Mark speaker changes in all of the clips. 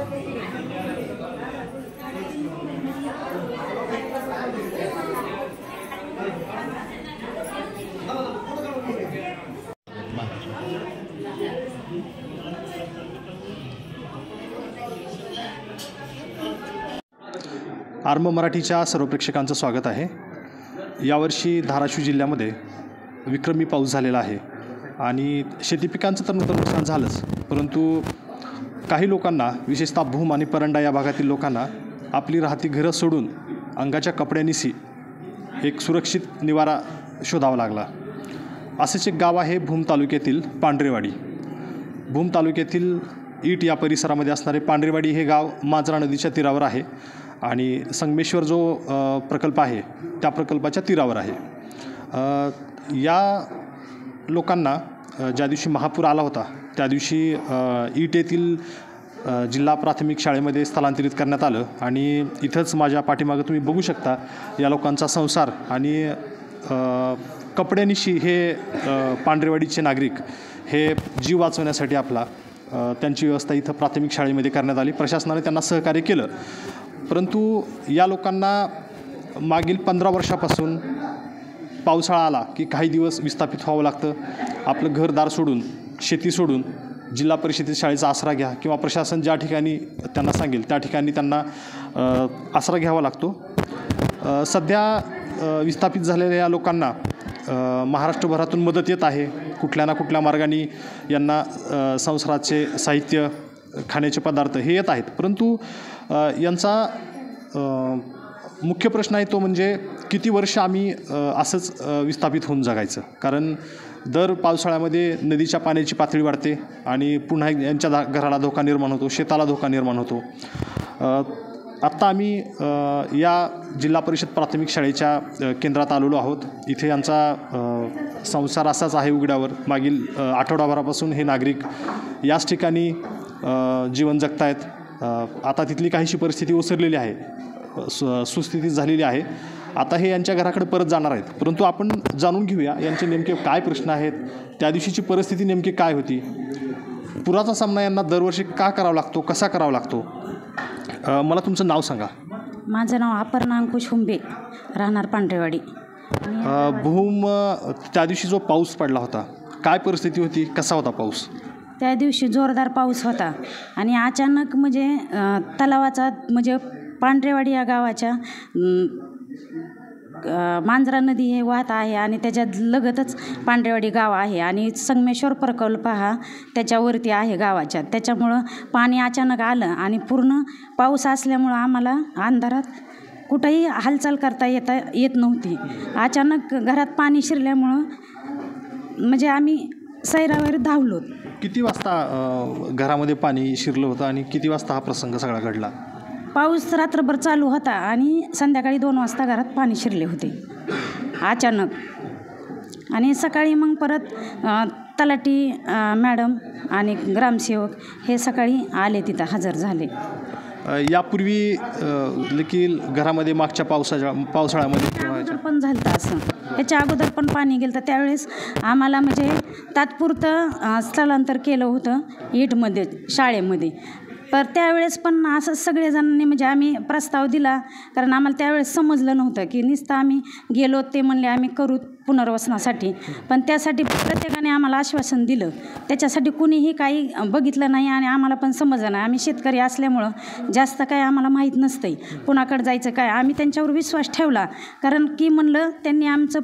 Speaker 1: Arm मराठीच्या सर्व प्रेक्षकांचं स्वागत आहे। यावर्षी धाराशिव जिल्ह्यामध्ये विक्रमी पाऊस झालेला आहे आणि शेती पिकांचं तर नुकसान झालंच, परंतु काही लोकांना विशेषतः भूम आणि परंडा या भागातील लोकांना आपली राहती घरं सोडून अंगाच्या कपड्यांनीसी एक सुरक्षित निवारा शोधावा लागला। असेच एक गाव आहे भूम तालुक्यातील पांढरेवाडी। भूम तालुक्यातील ईट या परिसरामध्ये असणारे पांढरेवाडी हे गाव मांजरा नदीच्या तीरावर आहे आणि संगमेश्वर जो प्रकल्प आहे त्या प्रकल्पाच्या तीरावर आहे। या लोकांना ज्या दिवशी महापूर आला होता त्या दिवशी ईट येथील जिल्हा प्राथमिक शाळेमध्ये स्थलांतरित करण्यात आलं आणि इथंच माझ्या पाठीमागं तुम्ही बघू शकता या लोकांचा संसार आणि कपड्यांनीशी हे पांढरेवाडीचे नागरिक हे जीव वाचवण्यासाठी आपला त्यांची व्यवस्था इथं प्राथमिक शाळेमध्ये करण्यात आली। प्रशासनाने त्यांना सहकार्य केलं, परंतु या लोकांना मागील 15 वर्षापासून पावसाळा आला की काही दिवस विस्थापित व्हावं लागतं। आपलं घरदार सोडून, शेती सोडून जिल्हा परिषदेच्या शाळेचा आसरा घ्या किंवा प्रशासन ज्या ठिकाणी त्यांना सांगेल त्या ठिकाणी त्यांना आसरा घ्यावा लागतो। सध्या विस्थापित झालेल्या या लोकांना महाराष्ट्रभरातून मदत येत आहे। कुठल्या ना कुठल्या मार्गाने यांना संसाराचे साहित्य, खाण्याचे पदार्थ हे येत आहेत, परंतु यांचा मुख्य प्रश्न आहे तो म्हणजे किती वर्ष आम्ही असंच विस्थापित होऊन जगायचं। कारण दर पावसाळ्यामध्ये नदीच्या पाण्याची पातळी वाढते आणि पुन्हा यांच्या घराला धोका निर्माण होतो, शेताला धोका निर्माण होतो। आत्ता आम्ही या जिल्हा परिषद प्राथमिक शाळेच्या केंद्रात आलेलो आहोत। इथे यांचा संसार असाच आहे उघड्यावर। मागील आठवडाभरापासून हे नागरिक याच ठिकाणी जीवन जगतायत। आता तिथली काहीशी परिस्थिती ओसरलेली आहे, सुस्थितीत झालेली आहे। आता हे यांच्या घराकडे परत जाणार आहेत, परंतु आपण जाणून घेऊया यांचे नेमके काय प्रश्न आहेत, त्या दिवशीची परिस्थिती नेमकी काय होती, पुराचा सामना यांना दरवर्षी का करावा लागतो, कसा करावा लागतो। मला तुमचं नाव सांगा।
Speaker 2: माझं नाव अपर्णा अंकुश हुंबे, राहणार पांढरेवाडी।
Speaker 1: भूम त्या दिवशी जो पाऊस पडला होता काय परिस्थिती होती, कसा होता पाऊस?
Speaker 2: त्या दिवशी जोरदार पाऊस होता आणि अचानक म्हणजे तलावाचा म्हणजे पांढरेवाडी या गावाच्या मांजरा नदी हे वाहत आहे आणि त्याच्या लगतच पांढरेवाडी गाव आहे आणि संगमेश्वर प्रकल्प हा त्याच्यावरती आहे गावाच्या। त्याच्यामुळं पाणी अचानक आलं आणि पूर्ण पाऊस असल्यामुळं आम्हाला अंधारात कुठंही हालचाल करता येत नव्हती। अचानक घरात पाणी शिरल्यामुळं म्हणजे आम्ही सैरावर धावलो।
Speaker 1: किती वाजता घरामध्ये पाणी शिरलं होतं आणि किती वाजता हा प्रसंग सगळा घडला?
Speaker 2: पाऊस रात्रभर चालू होता आणि संध्याकाळी 2 वाजता घरात पाणी शिरले होते अचानक। आणि सकाळी मग परत तलाठी मॅडम आणि ग्रामसेवक हे सकाळी आले, तिथं हजर झाले।
Speaker 1: यापूर्वी देखील घरामध्ये मागच्या पावसाळ्यामध्ये
Speaker 2: पण झालं असं, याच्या अगोदर पण पाणी गेलं, तर त्यावेळेस आम्हाला म्हणजे तात्पुरतं स्थलांतर केलं होतं ईटमध्ये शाळेमध्ये। तर त्यावेळेस पण असं सगळेजणांनी म्हणजे आम्ही प्रस्ताव दिला, कारण आम्हाला त्यावेळेस समजलं नव्हतं की नुसतं आम्ही गेलो, ते म्हणले आम्ही करू पुनर्वसनासाठी, पण त्यासाठी प्रत्येकाने आम्हाला आश्वासन दिलं, त्याच्यासाठी कुणीही काही बघितलं नाही आणि आम्हाला पण समजलं नाही। आम्ही शेतकरी असल्यामुळं जास्त काय आम्हाला माहीत नसतंय कुणाकडे जायचं काय। आम्ही त्यांच्यावर विश्वास ठेवला, कारण की म्हणलं त्यांनी आमचं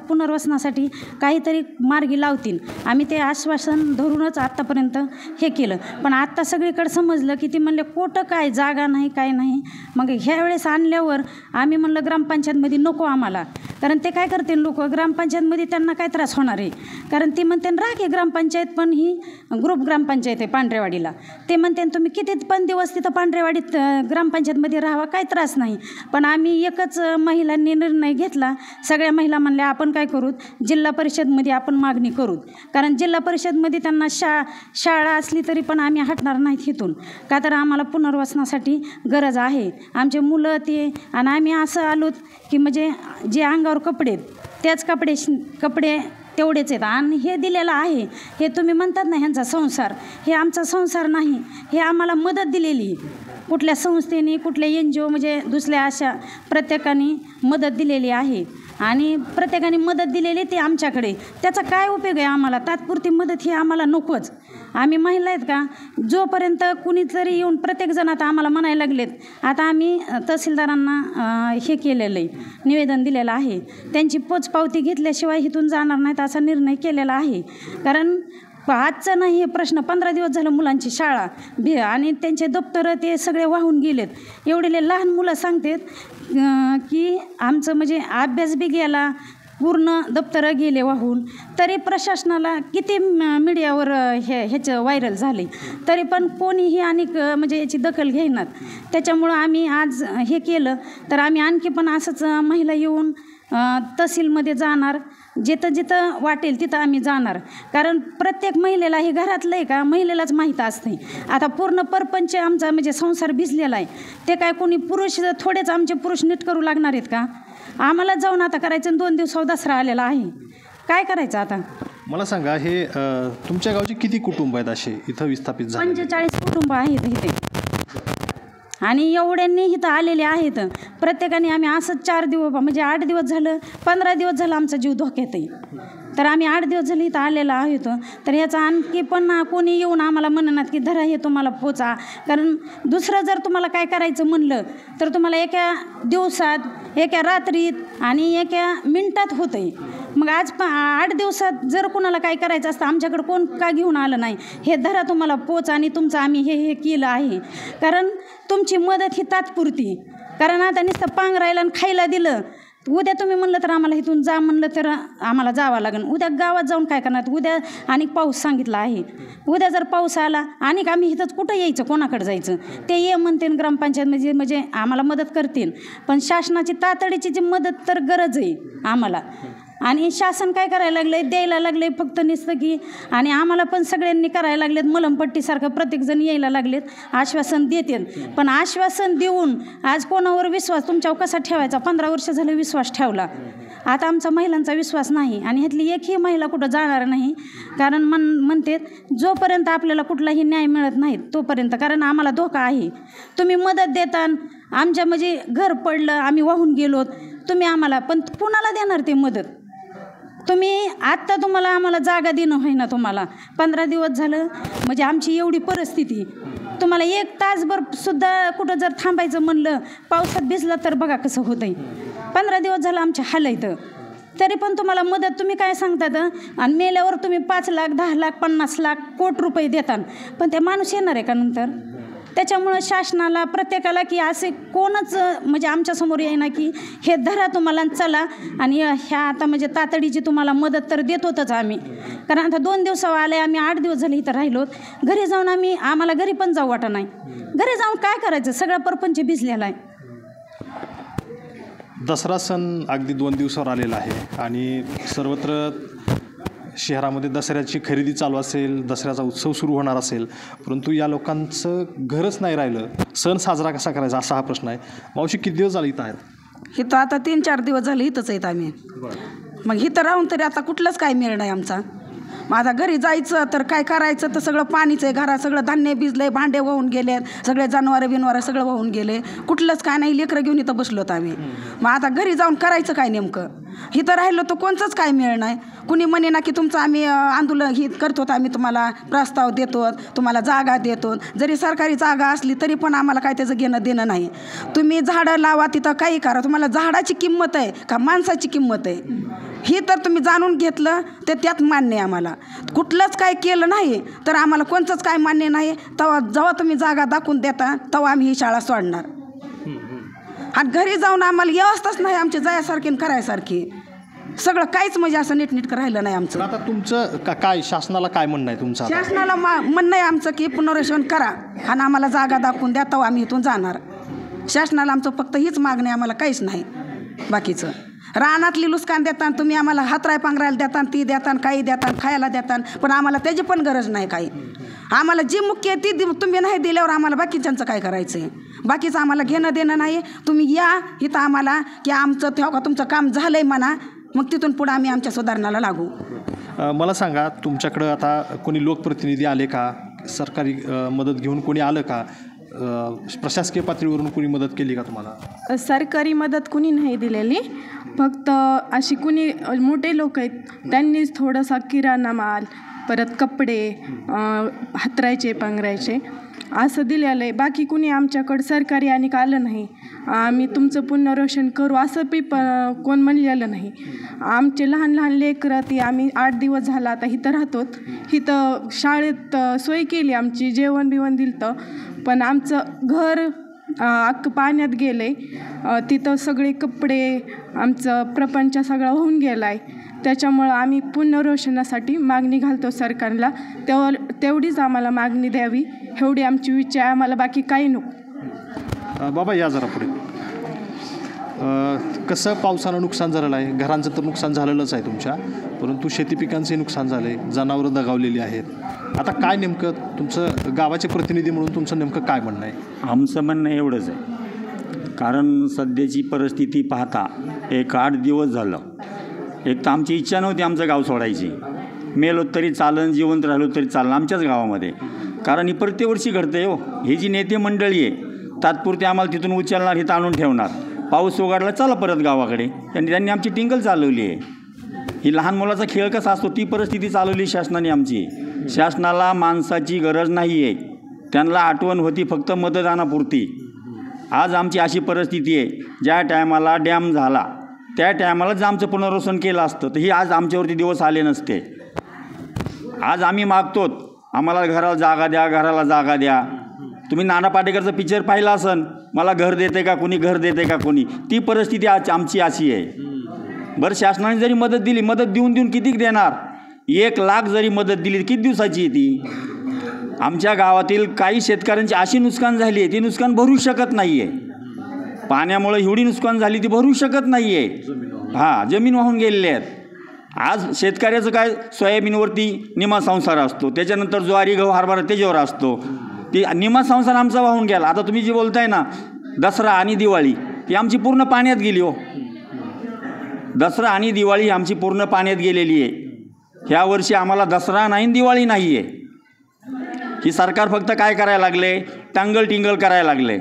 Speaker 2: पुनर्वसनासाठी काहीतरी मार्गी लावतील, आम्ही ते आश्वासन धरूनच आत्तापर्यंत हे केलं। पण आत्ता सगळीकडे समजलं की ती म्हणले कुठं काय जागा नाही, काय नाही। मग ह्या वेळेस आणल्यावर आम्ही म्हणलं ग्रामपंचायतमध्ये नको आम्हाला, कारण ते काय करते लोक ग्रामपंचायतमध्ये त्यांना काय त्रास होणार आहे, कारण ते म्हणते राखे ग्रामपंचायत पण ही ग्रुप ग्रामपंचायत आहे पांढरेवाडीला। ते म्हणते तुम्ही किती पण दिवस तिथं पांढरेवाडीत ग्रामपंचायतमध्ये राहावा, काय त्रास नाही। पण आम्ही एकच महिलांनी निर्णय घेतला, सगळ्या महिला म्हणल्या आपण काय करू, जिल्हा परिषदमध्ये आपण मागणी करू, कारण जिल्हा परिषदमध्ये त्यांना शाळा असली तरी पण आम्ही हटणार नाहीत इथून, का तर आम्हाला पुनर्वसनासाठी गरज आहे। आमचे मुलं ते आणि आम्ही असं आलो की म्हणजे जे अंगावर कपडे त्याच कपडे तेवढेच आहेत. आणि हे दिलेलं आहे, हे तुम्ही म्हणतात ना ह्यांचा संसार, हे आमचा संसार नाही, हे आम्हाला मदत दिलेली कुठल्या संस्थेने, कुठल्या NGO म्हणजे दुसऱ्या अशा प्रत्येकाने मदत दिलेली आहे. आणि प्रत्येकाने मदत दिलेली ती आमच्याकडे, त्याचा काय उपयोग आहे आम्हाला? तात्पुरती मदत ही आम्हाला नकोच. आम्ही महिला आहेत का, जोपर्यंत कुणीतरी येऊन प्रत्येकजण आता आम्हाला म्हणायला लागलेत, आता आम्ही तहसीलदारांना हे केलेलं आहे, निवेदन दिलेलं आहे, त्यांची पोचपावती घेतल्याशिवाय इथून जाणार नाहीत असा निर्णय केलेला आहे. कारण आजचं नाही हे प्रश्न, 15 दिवस झालं मुलांची शाळा आणि त्यांचे दप्तरं ते सगळे वाहून गेलेत. एवढेले लहान मुलं सांगतात की आमचं म्हणजे अभ्यास बी गेला, पूर्ण दप्तरं गेले वाहून. तरी प्रशासनाला किती मीडियावर ह्याचं व्हायरल झाले, तरी पण कोणीही म्हणजे याची दखल घेईनात. त्याच्यामुळं आम्ही आज हे केलं, तर आम्ही आणखी पण असंच महिला येऊन तहसीलमध्ये जाणार, जिथं जिथं वाटेल तिथं आम्ही जाणार. कारण प्रत्येक महिलेला हे घरातलं आहे का महिलेलाच माहीत असते. आता पूर्ण परपंच आमचा म्हणजे संसार भिजलेला आहे, ते काय कोणी पुरुष थोडेच आमचे पुरुष नीट करू लागणार आहेत का? आम्हाला जाऊन आता करायचं, 2 दिवसावर दसरा आलेला आहे, काय करायचं आता?
Speaker 1: मला सांगा, हे तुमच्या गावचे किती कुटुंब आहेत असे इथं विस्थापित झाले?
Speaker 2: 45 कुटुंब आहेत इथे आणि एवढ्यांनी इथं आलेले आहेत. प्रत्येकाने आम्ही असंच 4 दिवस म्हणजे 8 दिवस झालं, 15 दिवस झालं आमचा जीव धोक्यात आहे. तर आम्ही 8 दिवस झाले इथं आलेलो आहोत. तर ह्याचा आणखी पण कोणी येऊन आम्हाला म्हणणार की धरा हे तुम्हाला पोचा. कारण दुसरं जर तुम्हाला काय करायचं म्हणलं तर तुम्हाला एका दिवसात, एका रात्रीत आणि एका मिनिटात होतं आहे. मग आज 8 दिवसात जर कुणाला काय करायचं असतं, आमच्याकडं कोण का घेऊन आलं नाही, हे धरा तुम्हाला पोच आणि तुमचं आम्ही हे केलं आहे. कारण तुमची मदत ही तात्पुरती. कारण आता नुसतं पांघरायला आणि खायला दिलं, उद्या तुम्ही म्हणलं तर आम्हाला इथून जा म्हणलं तर आम्हाला जावं लागेल. उद्या गावात जाऊन काय करणार? उद्या आणि पाऊस सांगितला आहे, उद्या जर पाऊस आला आणि आम्ही इथंच कुठं यायचं, कोणाकडे जायचं? ते ये म्हणते ग्रामपंचायत म्हणजे आम्हाला मदत करतील, पण शासनाची तातडीची जी मदत तर गरज आहे आम्हाला. आणि शासन काय करायला लागलं आहे, द्यायला लागलं आहे फक्त नुसतं की. आणि आम्हाला पण सगळ्यांनी करायला लागलेत मलमपट्टीसारखं, प्रत्येकजण यायला लागलेत, आश्वासन देतात. पण आश्वासन देऊन आज कोणावर विश्वास तुमच्यावर कसा ठेवायचा? 15 वर्ष झालं विश्वास ठेवला, आता आमचा महिलांचा विश्वास नाही. आणि ह्यातली एकही महिला कुठं जाणार नाही. कारण म्हणतात जोपर्यंत आपल्याला कुठलाही न्याय मिळत नाही तोपर्यंत, कारण आम्हाला धोका आहे. तुम्ही मदत देता, आमच्या म्हणजे घर पडलं, आम्ही वाहून गेलो, तुम्ही आम्हाला, पण कुणाला देणार ते मदत? तुम्ही आत्ता तुम्हाला आम्हाला जागा देणं होईना. तुम्हाला 15 दिवस झालं म्हणजे आमची एवढी परिस्थिती, तुम्हाला 1 तासभर सुद्धा कुठं जर थांबायचं म्हणलं, पावसात भिजलं तर बघा कसं होतं आहे. 15 दिवस झालं आमच्या हाल इथं, तरी पण तुम्हाला मदत तुम्ही काय सांगतात? आणि मेल्यावर तुम्ही 5 लाख, 10 लाख, 50 लाख, कोटी रुपये देतात, पण ते माणूस येणार आहे का नंतर? त्याच्यामुळं शासनाला, प्रत्येकाला की असे कोणच म्हणजे आमच्यासमोर येईना की हे धरा तुम्हाला चला. आणि ह्या आता म्हणजे तातडीची तुम्हाला मदत तर देत होतच आम्ही. कारण आता 2 दिवसावर आले, आम्ही 8 दिवस झाले इथं राहिलोत. घरी जाऊन आम्हाला घरी पण जाऊ वाटत नाही. घरी जाऊन काय करायचं? सगळा परपंच भिजलेला आहे.
Speaker 1: दसरा सण अगदी 2 दिवसावर आलेला आहे आणि सर्वत्र शहरामध्ये दसऱ्याची खरेदी चालू असेल, दसऱ्याचा उत्सव सुरू होणार असेल, परंतु या लोकांचं घरच नाही राहिलं. सण साजरा कसा करायचा असा हा प्रश्न आहे. मावशी, किती दिवस झाले इथं आहेत?
Speaker 3: इथं आता 3-4 दिवस झाले इथंच आहेत आम्ही. मग इथं राहून तरी आता कुठलंच काय मिळ नाही आमचा. मग आता घरी जायचं तर काय करायचं, तर सगळं पाणीच आहे घरात, सगळं धान्य भिजलंय, भांडे वाहून गेलेत, सगळे जनावरं बिनवारं सगळं वाहून गेले, कुठलंच काय नाही. लेकरं घेऊन इथं बसलोत आम्ही. मग आता घरी जाऊन करायचं काय नेमकं? इथं राहिलो तर कोणचंच काय मिळ नाही. कुणी म्हणे ना की तुमचं आम्ही आंदोलन ही करतो, आम्ही तुम्हाला प्रस्ताव देतो, तुम्हाला जागा देतो. जरी सरकारी जागा असली तरी पण आम्हाला काय त्याचं घेणं देणं नाही. तुम्ही झाडं लावा, तिथं काही करा, तुम्हाला झाडाची किंमत आहे का माणसाची किंमत आहे ही तर तुम्ही जाणून घेतलं ते त्यात मान्य आहे आम्हाला. कुठलंच काय केलं नाही तर आम्हाला कोणचंच काय मान्य नाही. जेव्हा तुम्ही जागा दाखवून देता तेव्हा आम्ही ही शाळा सोडणार. आणि घरी जाऊन आम्हाला व्यवस्थाच नाही आमची जायासारखी आणि करायसारखी. सगळं काहीच म्हणजे असं नीटनीटकं राहिलं नाही आमचं.
Speaker 1: आता तुमचं काय शासनाला काय म्हणणं आहे तुमचं?
Speaker 3: शासनाला म्हणणं आहे आमचं की पुनर्वसन करा आणि आम्हाला जागा दाखवून द्या, तेव्हा आम्ही इथून जाणार. शासनाला आमचं फक्त हीच मागणी, आम्हाला काहीच नाही बाकीचं. रानातली लुस्कान देता, तुम्ही आम्हाला हातराय पांघरायला देता, ती देता, काही देता, खायला देता, पण आम्हाला त्याची पण गरज नाही काही. आम्हाला जी मुख्य आहे ती तुम्ही नाही दिल्यावर आम्हाला बाकीच्यांचं काय करायचं आहे? बाकीचं आम्हाला घेणं देणं नाही. तुम्ही या इथं आम्हाला की आमचं तेव्हा का तुमचं काम झालं आहे म्हणा, मग तिथून पुढं आम्ही आमच्या सुधारणाला लागू.
Speaker 1: मला सांगा, तुमच्याकडं आता कोणी लोकप्रतिनिधी आले का? सरकारी मदत घेऊन कोणी आलं का? प्रशासकीय पातळीवरून कोणी मदत केली का तुम्हाला?
Speaker 4: सरकारी मदत कुणी नाही दिलेली, फक्त अशी कुणी मोठे लोक आहेत त्यांनीच थोडासा किराणा माल, परत कपडे, हातरायचे पांघरायचे असं दिलेलं आहे. बाकी कुणी आमच्याकडं सरकारी आणि आलं नाही. आम्ही तुमचं पुनर्वसन करू असं कोण म्हणलेलं नाही. आमचे लहान लहान लेकरं ती आम्ही 8 दिवस झाला आता इथं राहतो. इथं शाळेत सोय केली, आमची जेवण बिवण दिलं तर, पण आमचं घर अख्खं पाण्यात गेलं आहे. तिथं सगळे कपडे, आमचं प्रपंच सगळं होऊन गेला आहे. त्याच्यामुळं आम्ही पुनर्वसनासाठी मागणी घालतो सरकारला. तेवढीच आम्हाला मागणी द्यावी, एवढी आमची इच्छा आहे. आम्हाला बाकी काही नको.
Speaker 1: बाबा या जरा पुढे. कसं पावसानं नुकसान झालेलं आहे? घरांचं तर नुकसान झालेलंच आहे तुमच्या, परंतु शेती पिकांचंही नुकसान झालं आहे, जनावरं दगावलेली आहेत. आता काय नेमकं तुमचं गावाचे प्रतिनिधी म्हणून तुमचं नेमकं काय म्हणणं आहे?
Speaker 5: आमचं म्हणणं एवढंच आहे, कारण सध्याची परिस्थिती पाहता 8 दिवस झालं. एक तर आमची इच्छा नव्हती आमचं गाव सोडायची. मेलो तरी चालन, जिवंत राहिलो तरी चालन आमच्याच गावामध्ये. कारण ही प्रत्येक वर्षी घडतं आहे हो. ही जी नेते मंडळी आहे तात्पुरती आम्हाला तिथून उचलणार, इथं आणून ठेवणार. पाऊस उघडला चला परत गावाकडे. त्यांनी आमची टिंगल चालवली आहे. ही लहान मुलाचा खेळ कसा असतो ती परिस्थिती चालवली शासनाने आमची. शासनाला माणसाची गरज नाही आहे, त्यांना आठवण होती फक्त मतदानापुरती. आज आमची अशी परिस्थिती आहे, ज्या टायमाला डॅम झाला त्या टायमालाच आमचं पुनर्वसन केलं असतं तर ही आज आमच्यावरती दिवस आले नसते. आज आम्ही मागतोत आम्हाला घराला जागा द्या, घराला जागा द्या. तुम्ही नाना पाटेकरचं पिक्चर पाहिलं असन, मला घर देते का कोणी, घर देते का कोणी. ती परिस्थिती आज आमची अशी आहे. बरं शासनाने जरी मदत दिली, मदत देऊन किती देणार? 1 लाख जरी मदत दिली किती दिवसाची आहे ती? आमच्या गावातील काही शेतकऱ्यांची अशी नुकसान झाली आहे ती नुकसान भरू शकत नाही आहे. पाण्यामुळे एवढी नुकसान झाली ती भरू शकत नाही आहे. जमीन वाहून गेलेले आहेत. आज शेतकऱ्याचं काय, सोयाबीनवरती निमा संसार असतो, त्याच्यानंतर ज्वारी गहू हरभरा त्याच्यावर असतो. ती निमा संसार आमचा वाहून गेला. आता तुम्ही जे बोलताय ना दसरा आणि दिवाळी, ती आमची पूर्ण पाण्यात गेली हो. दसरा आणि दिवाळी आमची पूर्ण पाण्यात गेलेली आहे. ह्या वर्षी आम्हाला दसरा नाही, दिवाळी नाही आहे. ही सरकार फक्त काय करायला लागले, टांगल करायला लागले.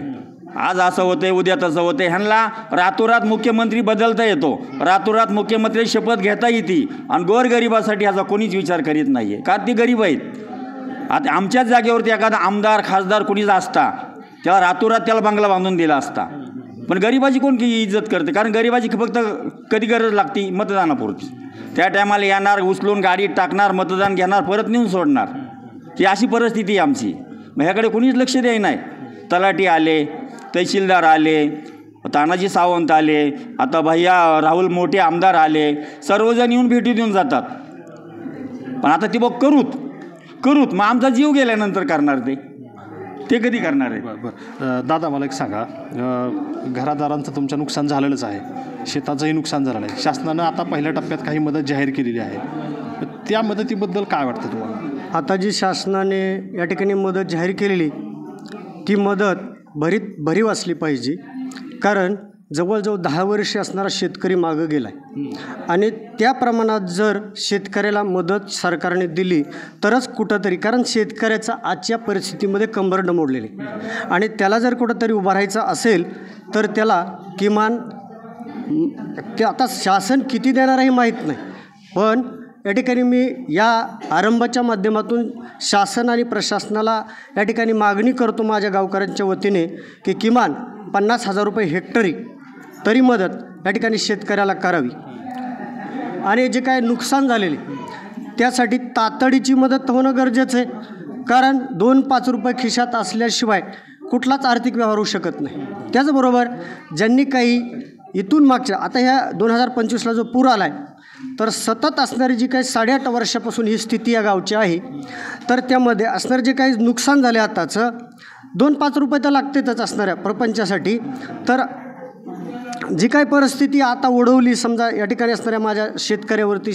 Speaker 5: आज असं होतंय, उद्या तसं होतंय. ह्यांना रातोरात मुख्यमंत्री बदलता येतो, रातोरात मुख्यमंत्री शपथ घेता येते, आणि गोरगरिबासाठी ह्याचा कोणीच विचार करीत नाही आहे. कारण ते गरीब आहेत. आता आमच्याच जागेवरती एखादा आमदार खासदार कोणीच असता त्याला रातोरात त्याला बंगला बांधून दिला असता. पण गरिबाची कोण की इज्जत करते? कारण गरिबाची फक्त कधी गरज लागते मतदानापुरती. त्या टायमाला येणार, उचलून गाडीत टाकणार, मतदान घेणार, परत नेऊन सोडणार. ही अशी परिस्थिती आहे आमची. मग ह्याकडे कोणीच लक्ष द्याय नाही. तलाठी आले, तहसीलदार आले, तानाजी सावंत आले, आता भैया राहुल मोठे आमदार आले, सर्वजण येऊन भेटी देऊन जातात. पण आता ते बघ करूत मग आमचा जीव गेल्यानंतर करणार ते कधी करणार आहे?
Speaker 1: बरं दादा, मला एक सांगा, घरादारांचं तुमचं नुकसान झालेलंच आहे, शेताचंही नुकसान झालेलं आहे. शासनानं आता पहिल्या टप्प्यात काही मदत जाहीर केलेली आहे. त्या मदतीबद्दल काय वाटतं तुम्हाला?
Speaker 6: आता जी शासनाने या ठिकाणी मदत जाहीर केलेली ती मदत भरीव असली पाहिजे. कारण जवळजवळ 10 वर्षे असणारा शेतकरी मागं गेला आहे, आणि त्या प्रमाणात जर शेतकऱ्याला मदत सरकारने दिली तरच कुठंतरी, कारण शेतकऱ्याचा आजच्या परिस्थितीमध्ये कंबर मोडलेली, आणि त्याला जर कुठंतरी उभा राहायचं असेल तर त्याला किमान ते आता शासन किती देणार आहे माहीत नाही. पण या ठिकाणी मी या आरंभाच्या माध्यमातून शासन आणि प्रशासनाला या ठिकाणी मागणी करतो माझ्या गावकऱ्यांच्या वतीने की किमान 50,000 रुपये हेक्टरी तरी मदत या ठिकाणी शेतकऱ्याला करावी. आणि जे काय नुकसान झालेले त्यासाठी तातडीची मदत होणं गरजेचं आहे. कारण 2-5 रुपये खिशात असल्याशिवाय कुठलाच आर्थिक व्यवहार होऊ शकत नाही. त्याचबरोबर ज्यांनी काही इथून मागच्या, आता ह्या 2025ला जो पूर आला आहे तर सतत असणारी जी काही 8.5 वर्षापासून ही स्थिती या गावची आहे, तर त्यामध्ये असणारे जे काही नुकसान झाले आताचं 2-5 रुपये तर लागतेच असणाऱ्या प्रपंचासाठी. तर जी काही परिस्थिती आता ओढवली समजा या ठिकाणी असणाऱ्या माझ्या शेतकऱ्यावरती,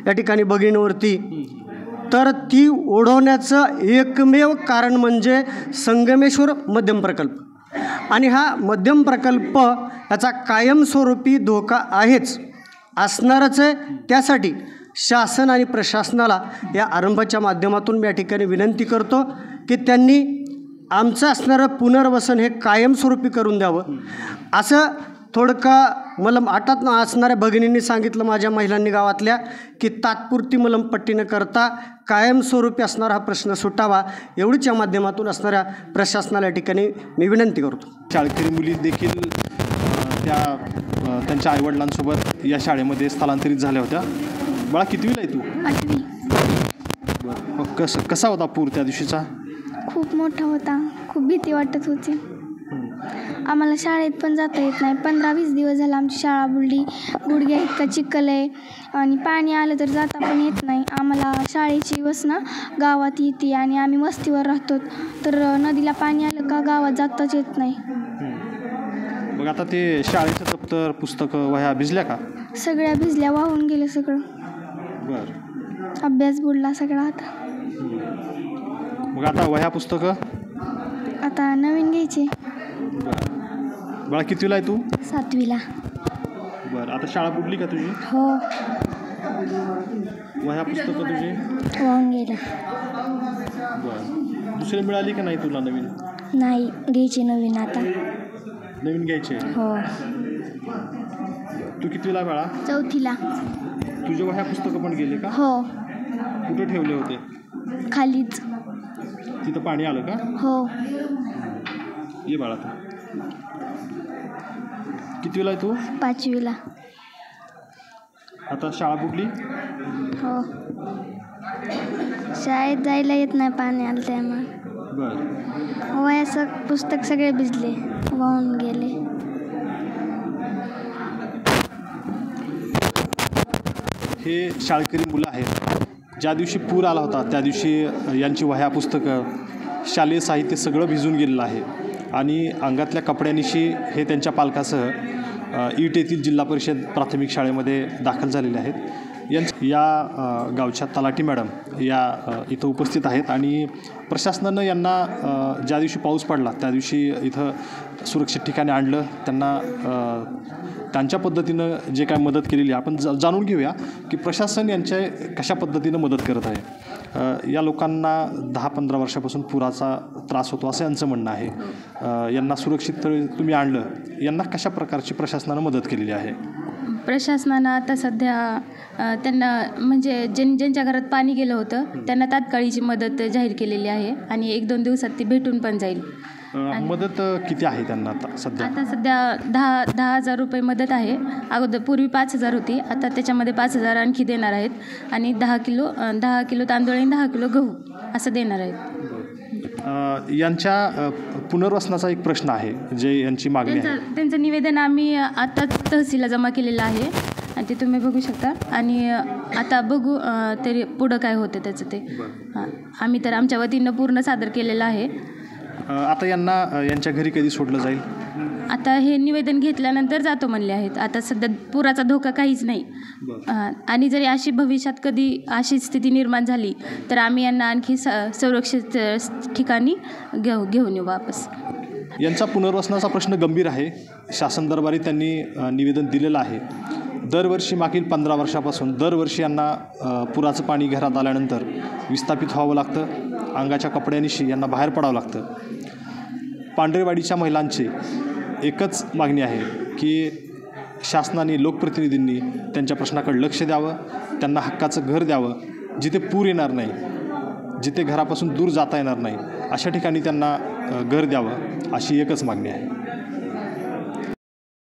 Speaker 6: या ठिकाणी भगिनीवरती, तर ती ओढवण्याचं एकमेव कारण म्हणजे संगमेश्वर मध्यम प्रकल्प. आणि हा मध्यम प्रकल्प याचा कायमस्वरूपी धोका आहेच, असणारच आहे. त्यासाठी शासन आणि प्रशासनाला या आरंभाच्या माध्यमातून मी या ठिकाणी विनंती करतो की त्यांनी आमचं असणारं पुनर्वसन हे कायमस्वरूपी करून द्यावं. असं थोडका मलमआटात असणाऱ्या भगिनींनी सांगितलं माझ्या महिलांनी गावातल्या की तात्पुरती मलमपट्टी न करता कायमस्वरूपी असणारा हा प्रश्न सुटावा, एवढीच या माध्यमातून असणाऱ्या प्रशासनाला या ठिकाणी मी विनंती करतो.
Speaker 1: शाळकरी मुली देखील त्यांच्या आईवडिलांसोबत या शाळेमध्ये स्थलांतरित झाल्या होत्या. बाळा कितवीला आहे तू?
Speaker 7: 8वी.
Speaker 1: बरं, मग कसा होता पूर त्या दिवशीचा?
Speaker 7: खूप मोठा होता, खूप भीती वाटत होती. आम्हाला शाळेत पण जाता येत नाही. 15-20 दिवस झाला आमची शाळा बुडली. गुडघ्या इतका चिखल आहे आणि पाणी आलं तर जाता पण येत नाही. आम्हाला शाळेची बस ना गावात येते आणि आम्ही वस्तीवर राहतो, तर नदीला पाणी आलं का गावात जाताच येत नाही.
Speaker 1: मग आता ते शाळेचं दप्तर, पुस्तकं, वह्या भिजल्या का?
Speaker 7: सगळ्या भिजल्या, वाहून गेलं सगळं.
Speaker 1: बरं.
Speaker 7: अभ्यास बुडला सगळा. आता
Speaker 1: मग आता वह्या पुस्तकं
Speaker 7: आता नवीन घ्यायचे.
Speaker 1: बाळा कितवीला आहे तू?
Speaker 7: 7वीला.
Speaker 1: बरं, आता शाळा बुडली का तुझी?
Speaker 7: हो,
Speaker 1: वह्या पुस्तकं तुझी?
Speaker 7: वाहून गेलं.
Speaker 1: बरं, दुसरी मिळाली का नाही तुला नवीन?
Speaker 7: नाही, घ्यायचे नवीन आता.
Speaker 1: नवीन घ्यायचे?
Speaker 7: हो.
Speaker 1: तू कितवीला आहे बाळा?
Speaker 7: 4थीला.
Speaker 1: तुझे वह्या पुस्तकं पण गेले का?
Speaker 7: हो,
Speaker 1: कुठे ठेवले होते?
Speaker 7: खालीच.
Speaker 1: तिथं पाणी आलं का?
Speaker 7: हो.
Speaker 1: ये बाळा तू. कितवीला आहे तू?
Speaker 7: 5वीला.
Speaker 1: आता शाळा बुडली?
Speaker 7: हो. शाळेत जायला येत नाही, पाणी आलं त्यामुळे.
Speaker 1: बरं.
Speaker 7: वह्या पुस्तक सगळे भिजले, वाहून गेले.
Speaker 1: हे शाळकरी मुलं आहेत. ज्या दिवशी पूर आला होता त्या दिवशी यांची वह्या पुस्तकं, शालेय साहित्य सगळं भिजून गेलेलं आहे आणि अंगातल्या कपड्यांनिशी हे त्यांच्या पालकासह ईट येथील जिल्हा परिषद प्राथमिक शाळेमध्ये दाखल झालेले आहेत. या गावच्या तलाठी मॅडम या इथं उपस्थित आहेत आणि प्रशासनानं यांना ज्या दिवशी पाऊस पडला त्या दिवशी इथं सुरक्षित ठिकाणी आणलं. त्यांना त्यांच्या पद्धतीनं जे काय मदत केलेली आहे आपण जाणून घेऊया की प्रशासन यांच्या कशा पद्धतीनं मदत करत आहे. या लोकांना 10-15 वर्षापासून पुराचा त्रास होतो असं यांचं म्हणणं आहे. यांना सुरक्षित तुम्ही आणलं, यांना कशा प्रकारची प्रशासनानं मदत केलेली आहे?
Speaker 2: प्रशासनानं आता सध्या त्यांना म्हणजे ज्यांच्या घरात पाणी गेलं होतं त्यांना तात्काळीची मदत जाहीर केलेली आहे आणि 1-2 दिवसात ती भेटून पण जाईल.
Speaker 1: मदत किती आहे त्यांना आता सध्या?
Speaker 2: आता सध्या 10,000 रुपये मदत आहे. अगोदर पूर्वी 5,000 होती, आता त्याच्यामध्ये 5,000 आणखी देणार आहेत आणि 10 किलो तांदूळ आणि 10 किलो गहू असं देणार आहेत.
Speaker 1: यांच्या पुनर्वसनाचा एक प्रश्न आहे, जे यांची मागणी आहे.
Speaker 2: त्यांचं निवेदन आम्ही आताच तहसीलला जमा केलेलं आहे आणि ते तुम्ही बघू शकता आणि आता बघू तरी पुढं काय होतं त्याचं ते. आम्ही तर आमच्या वतीनं पूर्ण सादर केलेलं आहे.
Speaker 1: आता यांच्या घरी कधी सोडलं जाईल?
Speaker 2: आता हे निवेदन घेतल्यानंतर जातो म्हणले आहेत. आता सध्या पुराचा धोका काहीच नाही आणि जरी अशी भविष्यात कधी अशी स्थिती निर्माण झाली तर आम्ही यांना आणखी सुरक्षित ठिकाणी घेऊन येऊ वापस.
Speaker 1: यांचा पुनर्वसनाचा प्रश्न गंभीर आहे. शासन दरबारी त्यांनी निवेदन दिलेलं आहे. दरवर्षी मागील 15 वर्षापासून दरवर्षी यांना पुराचं पाणी घरात आल्यानंतर विस्थापित व्हावं लागतं. अंगाच्या कपड्यांनिशी यांना बाहेर पडावं लागतं. पांढरेवाडीच्या महिलांची एकच मागणी आहे की शासनाने, लोकप्रतिनिधींनी त्यांच्या प्रश्नाकडे लक्ष द्यावं, त्यांना हक्काचं घर द्यावं, जिथे पूर येणार नाही, जिथे घरापासून दूर जाता येणार नाही अशा ठिकाणी त्यांना घर द्यावं, अशी एकच मागणी आहे.